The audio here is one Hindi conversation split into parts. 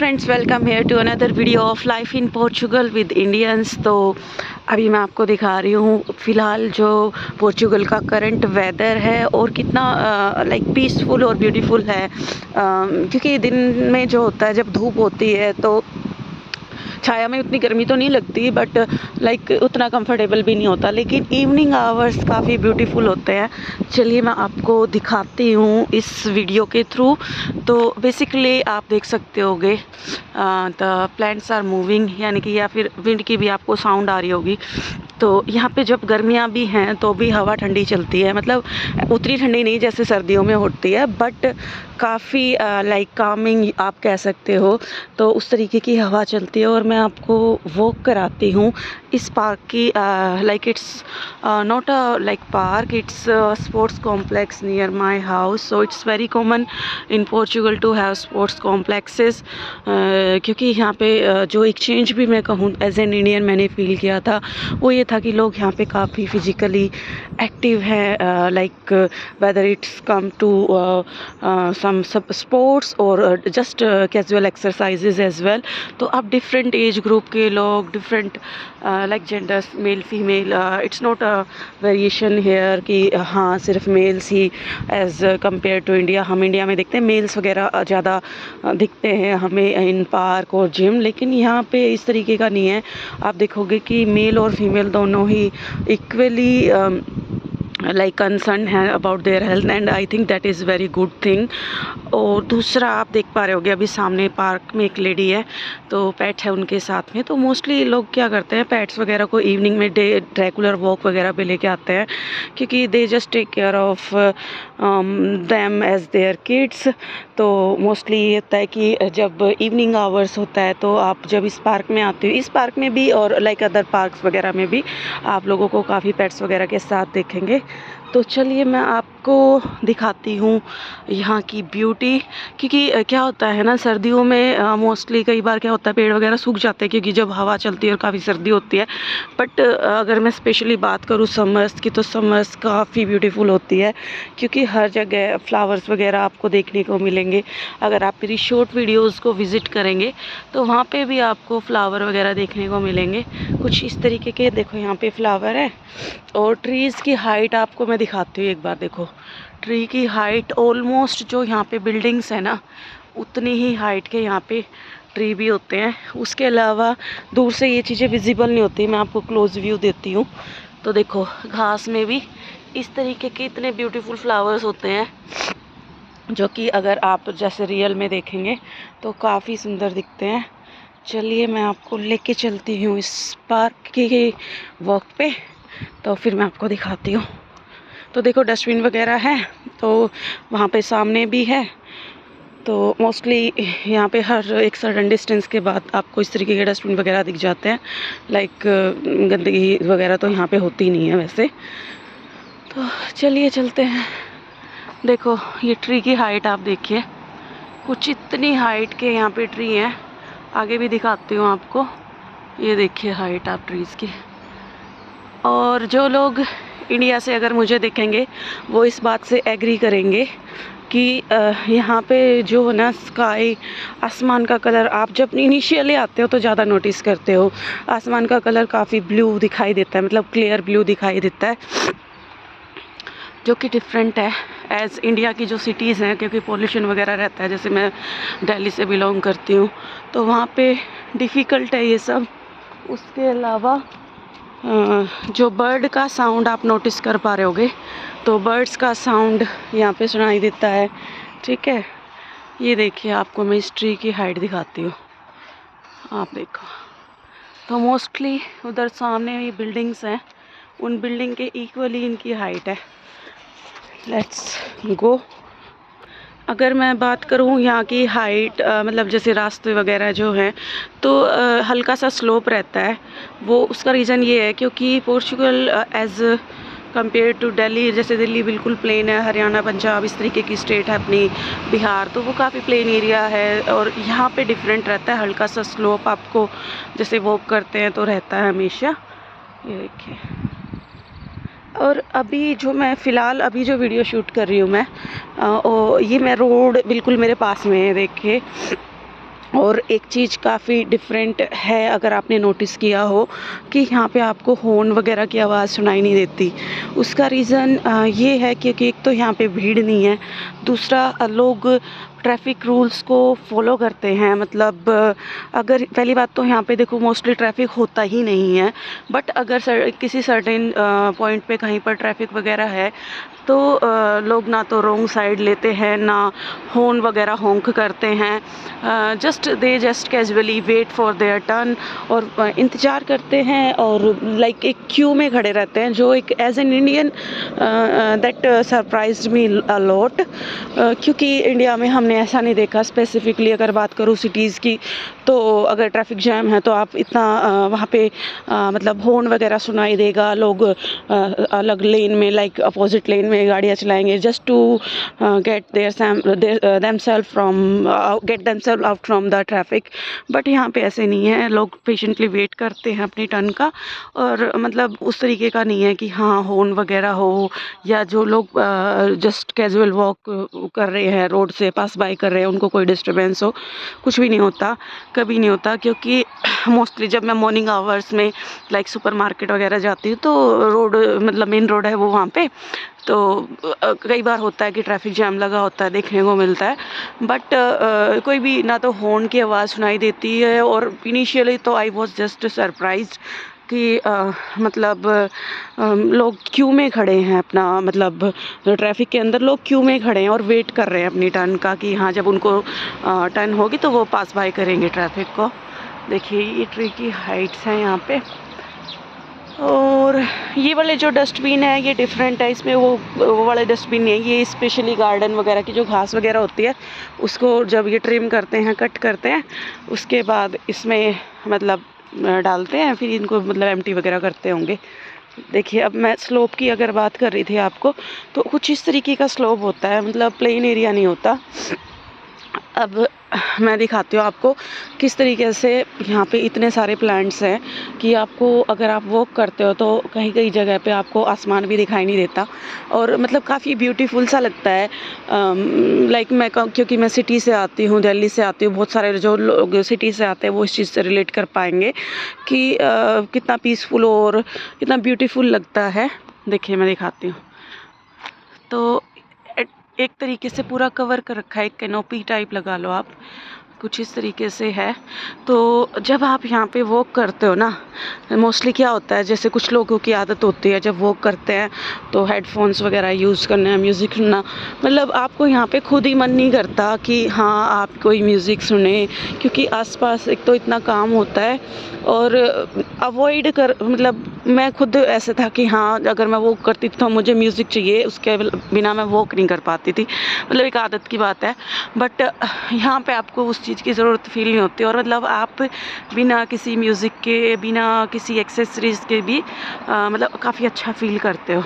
Friends, welcome here to another video of life in Portugal with Indians. तो अभी मैं आपको दिखा रही हूँ फ़िलहाल जो पोर्चुगल का करंट वेदर है और कितना लाइक पीसफुल और ब्यूटीफुल है। क्योंकि दिन में जो होता है जब धूप होती है तो छाया में उतनी गर्मी तो नहीं लगती, बट लाइक उतना कंफर्टेबल भी नहीं होता, लेकिन इवनिंग आवर्स काफ़ी ब्यूटीफुल होते हैं। चलिए मैं आपको दिखाती हूँ इस वीडियो के थ्रू। तो बेसिकली आप देख सकते होगे द प्लांट्स आर मूविंग, यानी कि या फिर विंड की भी आपको साउंड आ रही होगी। तो यहाँ पे जब गर्मियाँ भी हैं तो भी हवा ठंडी चलती है, मतलब उतनी ठंडी नहीं जैसे सर्दियों में होती है, बट काफ़ी लाइक कामिंग आप कह सकते हो। तो उस तरीके की हवा चलती है और मैं आपको वॉक कराती हूँ इस पार्क की। Like it's not a like park, it's sports complex near my house. So it's very common in Portugal to have sports complexes. क्योंकि यहाँ पे जो एक्सचेंज भी मैं कहूँ एज एन इंडियन मैंने फील किया था वो ये था कि लोग यहाँ पे काफ़ी फिजिकली एक्टिव हैं, like whether it's come to some sub sports और just casual exercises as well. तो अब डिफरेंट एज ग्रुप के लोग, different like genders, male female, it's not a variation here कि हाँ सिर्फ मेल्स ही एज कंपेयर टू इंडिया। हम इंडिया में देखते हैं मेल्स वगैरह ज़्यादा दिखते हैं हमें इन पार्क और जिम, लेकिन यहाँ पे इस तरीके का नहीं है। आप देखोगे कि मेल और फीमेल दोनों ही इक्वली लाइक कंसर्न है about their health, and I think that is very good thing. और दूसरा आप देख पा रहे होगे अभी सामने पार्क में एक लेडी है, तो पेट है उनके साथ में। तो मोस्टली लोग क्या करते हैं, पेट्स वगैरह को इवनिंग में रेगुलर वॉक वगैरह पे लेके आते हैं, क्योंकि they just take care of them as their kids. तो मोस्टली ये होता है कि जब इवनिंग आवर्स होता है तो आप जब इस पार्क में आते हो, इस पार्क में भी और लाइक अदर पार्क्स वगैरह में भी आप लोगों को काफ़ी पेट्स वगैरह के साथ देखेंगे। तो चलिए मैं आपको दिखाती हूँ यहाँ की ब्यूटी। क्योंकि क्या होता है ना, सर्दियों में मोस्टली कई बार क्या होता है पेड़ वगैरह सूख जाते हैं क्योंकि जब हवा चलती है और काफ़ी सर्दी होती है। बट अगर मैं स्पेशली बात करूँ समर्स की, तो समर्स काफ़ी ब्यूटीफुल होती है, क्योंकि हर जगह फ्लावर्स वगैरह आपको देखने को मिलेंगे। अगर आप मेरी शॉर्ट वीडियोज़ को विज़िट करेंगे तो वहाँ पे भी आपको फ्लावर वगैरह देखने को मिलेंगे कुछ इस तरीके के। देखो यहाँ पे फ्लावर है, और ट्रीज़ की हाइट आपको मैं दिखाती हूँ एक बार। देखो ट्री की हाइट ऑलमोस्ट, जो यहाँ पे बिल्डिंग्स है ना उतनी ही हाइट के यहाँ पे ट्री भी होते हैं। उसके अलावा दूर से ये चीज़ें विजिबल नहीं होती, मैं आपको क्लोज व्यू देती हूँ। तो देखो घास में भी इस तरीके के इतने ब्यूटीफुल फ्लावर्स होते हैं, जो कि अगर आप जैसे रियल में देखेंगे तो काफ़ी सुंदर दिखते हैं। चलिए मैं आपको लेके चलती हूँ इस पार्क की वॉक पे, तो फिर मैं आपको दिखाती हूँ। तो देखो डस्टबिन वगैरह है, तो वहाँ पे सामने भी है। तो मोस्टली यहाँ पे हर एक सर्टेन डिस्टेंस के बाद आपको इस तरीके के डस्टबिन वगैरह दिख जाते हैं। लाइक गंदगी वगैरह तो यहाँ पे होती नहीं है वैसे। तो चलिए चलते हैं। देखो ये ट्री की हाइट आप देखिए, कुछ इतनी हाइट के यहाँ पे ट्री हैं। आगे भी दिखाती हूँ आपको, ये देखिए हाइट आप ट्रीज़ की। और जो लोग इंडिया से अगर मुझे देखेंगे वो इस बात से एग्री करेंगे कि यहाँ पे जो है ना स्काई, आसमान का कलर, आप जब इनिशियली आते हो तो ज़्यादा नोटिस करते हो आसमान का कलर काफ़ी ब्लू दिखाई देता है, मतलब क्लियर ब्लू दिखाई देता है, जो कि डिफरेंट है एज़ इंडिया की जो सिटीज़ हैं। क्योंकि पोल्यूशन वगैरह रहता है, जैसे मैं दिल्ली से बिलोंग करती हूँ तो वहाँ पे डिफ़िकल्ट है ये सब। उसके अलावा जो बर्ड का साउंड आप नोटिस कर पा रहे होगे, तो बर्ड्स का साउंड यहाँ पे सुनाई देता है। ठीक है, ये देखिए आपको मैं इस ट्री की हाइट दिखाती हूँ, आप देखो। तो मोस्टली उधर सामने ये बिल्डिंग्स हैं, उन बिल्डिंग के इक्वली इनकी हाइट है। Let's go. अगर मैं बात करूँ यहाँ की हाइट, मतलब जैसे रास्ते वगैरह जो हैं तो हल्का सा स्लोप रहता है। वो उसका रीज़न ये है क्योंकि Portugal as compare to Delhi, जैसे दिल्ली बिल्कुल प्लेन है, हरियाणा पंजाब इस तरीके की स्टेट है अपनी, बिहार, तो वो काफ़ी प्लेन एरिया है। और यहाँ पे डिफरेंट रहता है, हल्का सा स्लोप आपको जैसे वॉक करते हैं तो रहता है हमेशा। ये देखिए। और अभी जो मैं फ़िलहाल अभी जो वीडियो शूट कर रही हूँ मैं, ये मैं रोड बिल्कुल मेरे पास में है, देखिए और एक चीज़ काफ़ी डिफरेंट है, अगर आपने नोटिस किया हो, कि यहाँ पे आपको हॉर्न वगैरह की आवाज़ सुनाई नहीं देती। उसका रीज़न ये है क्योंकि एक तो यहाँ पे भीड़ नहीं है, दूसरा लोग ट्रैफिक रूल्स को फॉलो करते हैं। मतलब अगर पहली बात तो यहाँ पे देखो मोस्टली ट्रैफिक होता ही नहीं है, बट अगर किसी सर्टेन पॉइंट पे कहीं पर ट्रैफिक वगैरह है तो लोग ना तो रॉन्ग साइड लेते हैं, ना हॉर्न वगैरह हॉन्क करते हैं। Just casually wait for their turn, और इंतज़ार करते हैं और लाइक एक क्यू में खड़े रहते हैं, जो एक as an Indian that surprised me a lot. क्योंकि इंडिया में हमने ऐसा नहीं देखा। स्पेसिफिकली अगर बात करूँ सिटीज़ की, तो अगर ट्रैफिक जैम है तो आप इतना वहाँ पे मतलब हॉर्न वगैरह सुनाई देगा, लोग अलग लेन में लाइक अपोजिट लेन में गाड़ियाँ चलाएंगे just to get themselves out from the traffic. But यहाँ पे ऐसे नहीं है, लोग पेशेंटली वेट करते हैं अपनी टर्न का, और मतलब उस तरीके का नहीं है कि हाँ हॉर्न वगैरह हो, या जो लोग जस्ट कैजुअल वॉक कर रहे हैं, रोड से पास बाय कर रहे हैं, उनको कोई डिस्टर्बेंस हो। कुछ भी नहीं होता, कभी नहीं होता। क्योंकि मोस्टली जब मैं मॉर्निंग आवर्स में लाइक सुपरमार्केट वगैरह जाती हूँ, तो रोड मतलब मेन रोड है वो वहाँ पे, तो कई बार होता है कि ट्रैफिक जैम लगा होता है, देखने को मिलता है। बट कोई भी ना तो हॉर्न की आवाज़ सुनाई देती है, और इनिशियली तो आई वॉज जस्ट सरप्राइज्ड कि मतलब लोग क्यू में खड़े हैं अपना, मतलब ट्रैफिक के अंदर लोग क्यू में खड़े हैं और वेट कर रहे हैं अपनी टर्न का, कि हाँ जब उनको टर्न होगी तो वो पास बाय करेंगे ट्रैफिक को। देखिए ये ट्री की हाइट्स हैं यहाँ पे। और ये वाले जो डस्टबिन है ये डिफरेंट है, इसमें वो वाले डस्टबिन नहीं है, ये स्पेशली गार्डन वगैरह की जो घास वगैरह होती है उसको जब ये ट्रिम करते हैं, कट करते हैं, उसके बाद इसमें मतलब डालते हैं, फिर इनको मतलब एम्प्टी वगैरह करते होंगे। देखिए अब मैं स्लोप की अगर बात कर रही थी आपको, तो कुछ इस तरीके का स्लोप होता है, मतलब प्लेन एरिया नहीं होता। अब मैं दिखाती हूँ आपको किस तरीके से यहाँ पे इतने सारे प्लांट्स हैं कि आपको अगर आप वॉक करते हो तो कहीं कहीं जगह पे आपको आसमान भी दिखाई नहीं देता, और मतलब काफ़ी ब्यूटीफुल सा लगता है। लाइक मैं क्योंकि मैं सिटी से आती हूँ, दिल्ली से आती हूँ, बहुत सारे जो लोग सिटी से आते हैं वो इस चीज़ से रिलेट कर पाएंगे कि कितना पीसफुल और कितना ब्यूटीफुल लगता है। देखिए मैं दिखाती हूँ, तो एक तरीके से पूरा कवर कर रखा है, एक कैनोपी टाइप लगा लो आप, कुछ इस तरीके से है। तो जब आप यहाँ पे वॉक करते हो ना, मोस्टली क्या होता है, जैसे कुछ लोगों की आदत होती है जब वॉक करते हैं तो हेडफोन्स वगैरह यूज़ करना, म्यूज़िक सुनना, मतलब आपको यहाँ पे खुद ही मन नहीं करता कि हाँ आप कोई म्यूज़िक सुने, क्योंकि आसपास एक तो इतना काम होता है, और अवॉइड कर मतलब मैं खुद ऐसे था कि हाँ अगर मैं वॉक करती थी तो मुझे म्यूज़िक चाहिए, उसके बिना मैं वॉक नहीं कर पाती थी, मतलब एक आदत की बात है। बट यहाँ पे आपको उस चीज़ की ज़रूरत फील नहीं होती, और मतलब आप बिना किसी म्यूज़िक के, बिना किसी एक्सेसरीज़ के भी मतलब काफ़ी अच्छा फील करते हो।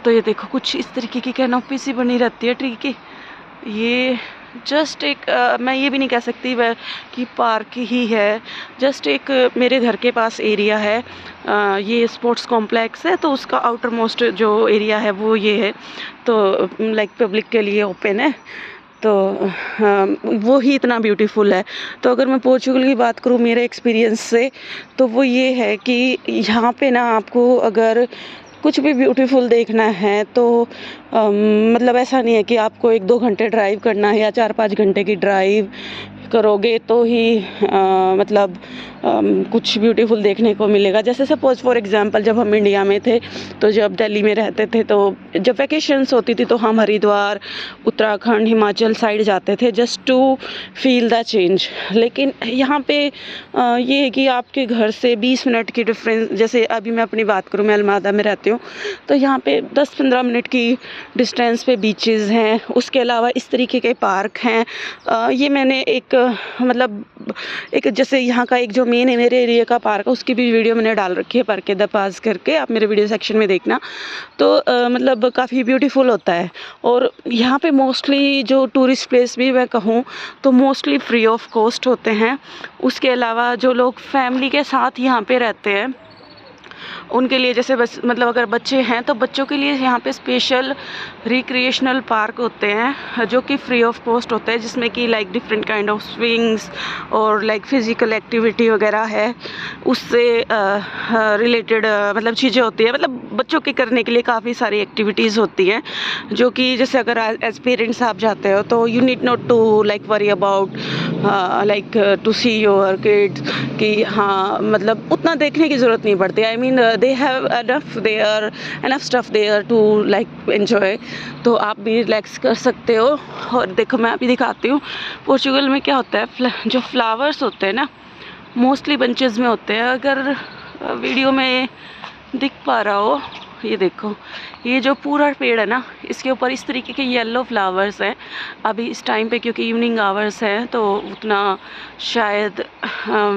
तो ये देखो कुछ इस तरीके की कैनोपी सी बनी रहती है ट्री की। ये जस्ट एक मैं ये भी नहीं कह सकती वह कि पार्क ही है, जस्ट एक मेरे घर के पास एरिया है। ये स्पोर्ट्स कॉम्प्लेक्स है, तो उसका आउटर मोस्ट जो एरिया है वो ये है, तो लाइक पब्लिक के लिए ओपन है, तो वो ही इतना ब्यूटीफुल है। तो अगर मैं पोर्चुगल की बात करूँ मेरे एक्सपीरियंस से, तो वो ये है कि यहाँ पे ना आपको अगर कुछ भी ब्यूटीफुल देखना है तो मतलब ऐसा नहीं है कि आपको 1-2 घंटे ड्राइव करना है या 4-5 घंटे की ड्राइव करोगे तो ही मतलब कुछ ब्यूटीफुल देखने को मिलेगा। जैसे सपोज़ फॉर एग्जांपल जब हम इंडिया में थे, तो जब दिल्ली में रहते थे, तो जब वैकेशंस होती थी तो हम हरिद्वार, उत्तराखंड, हिमाचल साइड जाते थे just to feel the change. लेकिन यहाँ पे ये है कि आपके घर से 20 मिनट की डिफरेंस, जैसे अभी मैं अपनी बात करूँ, मैं अलमादा में रहती हूँ, तो यहाँ पे 10-15 मिनट की डिस्टेंस पे बीचेस हैं, उसके अलावा इस तरीके के पार्क हैं। ये मैंने एक मतलब एक जैसे यहाँ का एक जो मेन है मेरे एरिया का पार्क है, उसकी भी वीडियो मैंने डाल रखी है, पार्क के द पास करके, आप मेरे वीडियो सेक्शन में देखना। तो मतलब काफ़ी ब्यूटीफुल होता है। और यहाँ पे मोस्टली जो टूरिस्ट प्लेस भी मैं कहूँ तो मोस्टली फ्री ऑफ कॉस्ट होते हैं। उसके अलावा जो लोग फैमिली के साथ यहाँ पे रहते हैं उनके लिए जैसे बस मतलब अगर बच्चे हैं तो बच्चों के लिए यहाँ पे स्पेशल रिक्रिएशनल पार्क होते हैं जो कि फ्री ऑफ कॉस्ट होते हैं, जिसमें कि like different kind of swings और लाइक फिज़िकल एक्टिविटी वगैरह है, उससे रिलेटेड मतलब चीज़ें होती है। मतलब बच्चों के करने के लिए काफ़ी सारी एक्टिविटीज़ होती हैं जो कि जैसे अगर एज पेरेंट्स आप जाते हो तो you need not to like worry about like to see your kids कि हाँ मतलब उतना देखने की ज़रूरत नहीं पड़ती। I mean they have enough stuff there to like enjoy, तो आप भी रिलैक्स कर सकते हो। और देखो मैं अभी दिखाती हूँ पोर्चुगल में क्या होता है। जो फ्लावर्स होते हैं ना मोस्टली बंचेस में होते हैं। अगर वीडियो में दिख पा रहा हो, ये देखो ये जो पूरा पेड़ है ना इसके ऊपर इस तरीके के येलो फ्लावर्स हैं। अभी इस टाइम पे क्योंकि इवनिंग आवर्स हैं तो उतना शायद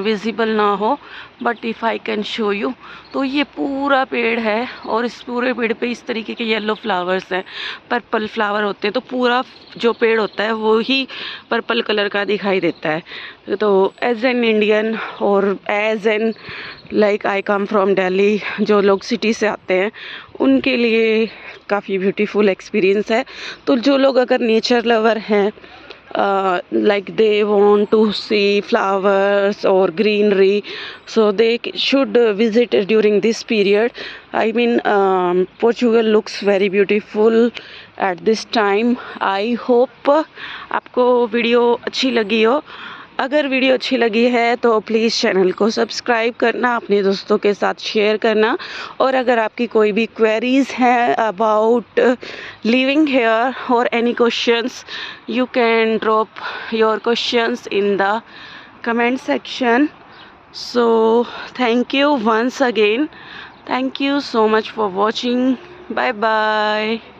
विजिबल ना हो, but if I can show you, तो ये पूरा पेड़ है और इस पूरे पेड़ पे इस तरीके के येलो फ्लावर्स हैं, पर्पल फ्लावर होते हैं। तो पूरा जो पेड़ होता है वो ही पर्पल कलर का दिखाई देता है। तो एज एन इंडियन और as an like I come from Delhi, जो लोग सिटी से आते हैं उनके लिए काफ़ी ब्यूटीफुल एक्सपीरियंस है। तो जो लोग अगर नेचर लवर हैं like they want to see flowers or greenery, so they should visit during this period. I mean Portugal looks very beautiful at this time. I hope आपको वीडियो अच्छी लगी हो। अगर वीडियो अच्छी लगी है तो प्लीज़ चैनल को सब्सक्राइब करना, अपने दोस्तों के साथ शेयर करना, और अगर आपकी कोई भी क्वेरीज़ हैं अबाउट लिविंग हेयर और any questions, you can drop your questions in the comment section. So thank you once again. Thank you so much for watching. Bye bye.